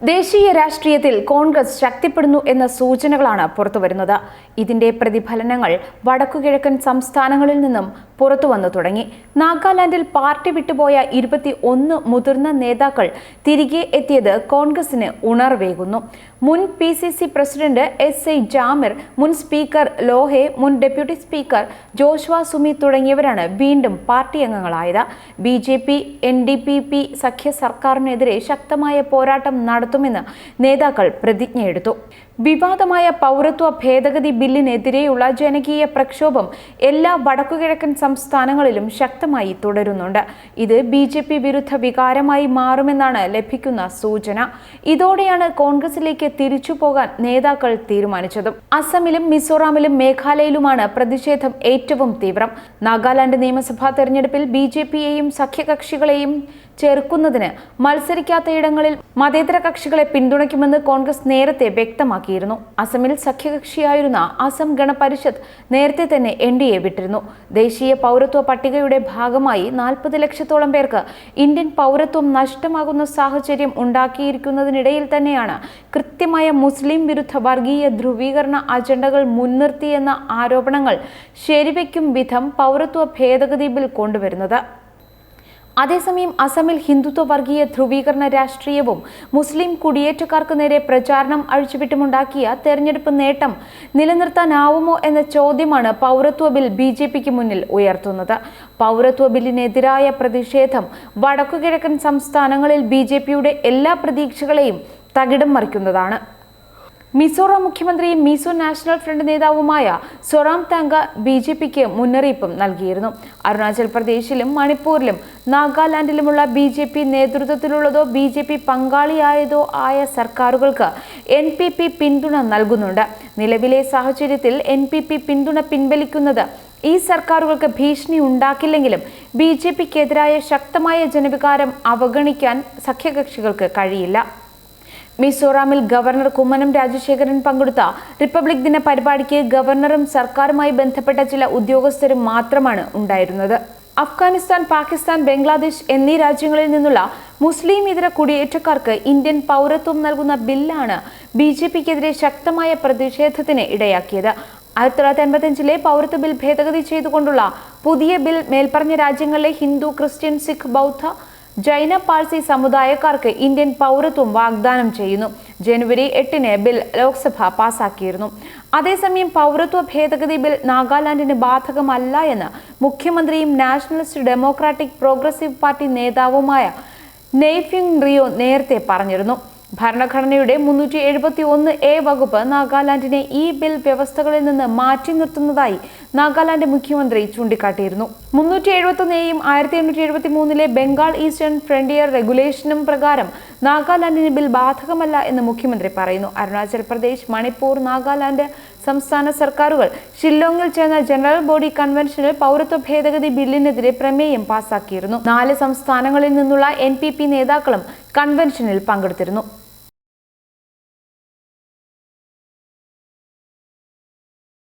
ദേശീയ രാഷ്ട്രീയത്തിൽ കോൺഗ്രസ് ശക്തിപ്പെടുന്നു എന്ന സൂചനകളാണ് പുറത്തുവരുന്നത്. ഇതിന്റെ പ്രതിഫലനങ്ങൾ വടക്കുകിഴക്കൻ സംസ്ഥാനങ്ങളിൽ നിന്നും പുറത്തുവന്നു തുടങ്ങി. നാഗാലാൻഡിൽ പാർട്ടി വിട്ടുപോയ 21 മുതിർന്ന നേതാക്കൾ തിരികെ എത്തിയത് കോൺഗ്രസിന് ഉണർവേകുന്നു. മുൻ PCC പ്രസിഡന്റ് SI ജാമിർ, മുൻ സ്പീക്കർ ലോഹെ, മുൻ ഡെപ്യൂട്ടി സ്പീക്കർ ജോഷ്വ സുമി തുടങ്ങിയവരാണ് വീണ്ടും പാർട്ടി അംഗങ്ങളായത്. BJP NDPP സഖ്യ സർക്കാരിനെതിരെ ശക്തമായ പോരാട്ടം നടത്തുമെന്ന് നേതാക്കൾ പ്രതിജ്ഞയെടുത്തു. വിവാദമായ പൗരത്വ ഭേദഗതി ബില്ലിനെതിരെയുള്ള ജനകീയ പ്രക്ഷോഭം എല്ലാ വടക്കുകിഴക്കൻ സംസ്ഥാനങ്ങളിലും ശക്തമായി തുടരുന്നുണ്ട്. ഇത് BJP വിരുദ്ധ വികാരമായി മാറുമെന്നാണ് ലഭിക്കുന്ന സൂചന. ഇതോടെയാണ് കോൺഗ്രസിലേക്ക് തിരിച്ചു പോകാൻ നേതാക്കൾ തീരുമാനിച്ചതും. അസമിലും മിസോറാമിലും മേഘാലയയിലുമാണ് പ്രതിഷേധം ഏറ്റവും തീവ്രം. നാഗാലാൻഡ് നിയമസഭാ തെരഞ്ഞെടുപ്പിൽ BJPയെയും സഖ്യകക്ഷികളെയും ചെറുക്കുന്നതിന് മത്സരിക്കാത്തയിടങ്ങളിൽ മതേതര കക്ഷികളെ പിന്തുണയ്ക്കുമെന്ന് കോൺഗ്രസ് നേരത്തെ വ്യക്തമാക്കിയിരുന്നു. അസമിൽ സഖ്യകക്ഷിയായിരുന്ന അസം ഗണ പരിഷത്ത് നേരത്തെ തന്നെ NDA വിട്ടിരുന്നു. ദേശീയ പൗരത്വ പട്ടികയുടെ ഭാഗമായി 40 ലക്ഷത്തോളം പേർക്ക് ഇന്ത്യൻ പൗരത്വം നഷ്ടമാകുന്ന സാഹചര്യം ഉണ്ടാക്കിയിരിക്കുന്നതിനിടയിൽ തന്നെയാണ് കൃത്യമായ മുസ്ലിം വിരുദ്ധ വർഗീയ ധ്രുവീകരണ അജണ്ടകൾ മുൻനിർത്തിയെന്ന ആരോപണങ്ങൾ ശരിവയ്ക്കും വിധം പൗരത്വ ഭേദഗതി ബിൽ കൊണ്ടുവരുന്നത്. അതേസമയം അസമിൽ ഹിന്ദുത്വ വർഗീയ ധ്രുവീകരണ രാഷ്ട്രീയവും മുസ്ലിം കുടിയേറ്റക്കാർക്ക് നേരെ പ്രചാരണം അഴിച്ചുവിട്ടുമുണ്ടാക്കിയ തെരഞ്ഞെടുപ്പ് നേട്ടം നിലനിർത്താനാവുമോ എന്ന ചോദ്യമാണ് പൗരത്വ ബിൽ BJPക്ക് മുന്നിൽ ഉയർത്തുന്നത്. പൗരത്വ ബില്ലിനെതിരായ പ്രതിഷേധം വടക്കുകിഴക്കൻ സംസ്ഥാനങ്ങളിൽ BJPയുടെ എല്ലാ പ്രതീക്ഷകളെയും തകിടം മറിക്കുന്നതാണ്. മിസോറാം മുഖ്യമന്ത്രിയും മിസോ നാഷണൽ ഫ്രണ്ട് നേതാവുമായ സൊറാംതാംഗ BJPക്ക് മുന്നറിയിപ്പും നൽകിയിരുന്നു. അരുണാചൽ പ്രദേശിലും മണിപ്പൂരിലും നാഗാലാൻഡിലുമുള്ള BJP നേതൃത്വത്തിലുള്ളതോ BJP പങ്കാളിയായതോ ആയ സർക്കാരുകൾക്ക് NPP പിന്തുണ നൽകുന്നുണ്ട്. നിലവിലെ സാഹചര്യത്തിൽ NPP പിന്തുണ പിൻവലിക്കുന്നത് ഈ സർക്കാരുകൾക്ക് ഭീഷണി ഉണ്ടാക്കില്ലെങ്കിലും BJPക്കെതിരായ ശക്തമായ ജനവികാരം അവഗണിക്കാൻ സഖ്യകക്ഷികൾക്ക് കഴിയില്ല. മിസോറാമിൽ ഗവർണർ കുമ്മനം രാജശേഖരൻ പങ്കെടുത്ത റിപ്പബ്ലിക് ദിന പരിപാടിക്ക് ഗവർണറും സർക്കാരുമായി ബന്ധപ്പെട്ട ചില ഉദ്യോഗസ്ഥരും മാത്രമാണ് ഉണ്ടായിരുന്നത്. അഫ്ഗാനിസ്ഥാൻ, പാകിസ്ഥാൻ, ബംഗ്ലാദേശ് എന്നീ രാജ്യങ്ങളിൽ നിന്നുള്ള മുസ്ലിം ഇതര കുടിയേറ്റക്കാർക്ക് ഇന്ത്യൻ പൗരത്വം നൽകുന്ന ബില്ലാണ് BJPക്കെതിരെ ശക്തമായ പ്രതിഷേധത്തിന് ഇടയാക്കിയത്. 1985 പൗരത്വ ബിൽ ഭേദഗതി ചെയ്തുകൊണ്ടുള്ള പുതിയ ബിൽ മേൽപ്പറഞ്ഞ രാജ്യങ്ങളിലെ ഹിന്ദു, ക്രിസ്ത്യൻ, സിഖ്, ബൗദ്ധ, ജൈന, പാഴ്സി സമുദായക്കാർക്ക് ഇന്ത്യൻ പൗരത്വം വാഗ്ദാനം ചെയ്യുന്നു. ജനുവരി 8 ബിൽ ലോക്സഭ പാസാക്കിയിരുന്നു. അതേസമയം പൗരത്വ ഭേദഗതി ബിൽ നാഗാലാൻഡിന് ബാധകമല്ല എന്ന് മുഖ്യമന്ത്രിയും നാഷണലിസ്റ്റ് ഡെമോക്രാറ്റിക് പ്രോഗ്രസീവ് പാർട്ടി നേതാവുമായ നെയ്ഫ്യൂങ് റിയോ നേരത്തെ പറഞ്ഞിരുന്നു. ഭരണഘടനയുടെ 371A വകുപ്പ് നാഗാലാൻഡിനെ ഈ ബിൽ വ്യവസ്ഥകളിൽ നിന്ന് മാറ്റി നിർത്തുന്നതായി നാഗാലാൻഡ് മുഖ്യമന്ത്രി ചൂണ്ടിക്കാട്ടിയിരുന്നു. 371Aയും 1873 ബംഗാൾ ഈസ്റ്റേൺ ഫ്രണ്ടിയർ റെഗുലേഷനും പ്രകാരം നാഗാലാൻഡിന് ബിൽ ബാധകമല്ല എന്ന് മുഖ്യമന്ത്രി പറയുന്നു. അരുണാചൽ പ്രദേശ്, മണിപ്പൂർ, നാഗാലാൻഡ് സംസ്ഥാന സർക്കാരുകൾ ഷില്ലോങ്ങിൽ ചേർന്ന ജനറൽ ബോഡി കൺവെൻഷനിൽ പൗരത്വ ഭേദഗതി ബില്ലിനെതിരെ പ്രമേയം പാസാക്കിയിരുന്നു. 4 സംസ്ഥാനങ്ങളിൽ നിന്നുള്ള NPP നേതാക്കളും കൺവെൻഷനിൽ പങ്കെടുത്തിരുന്നു.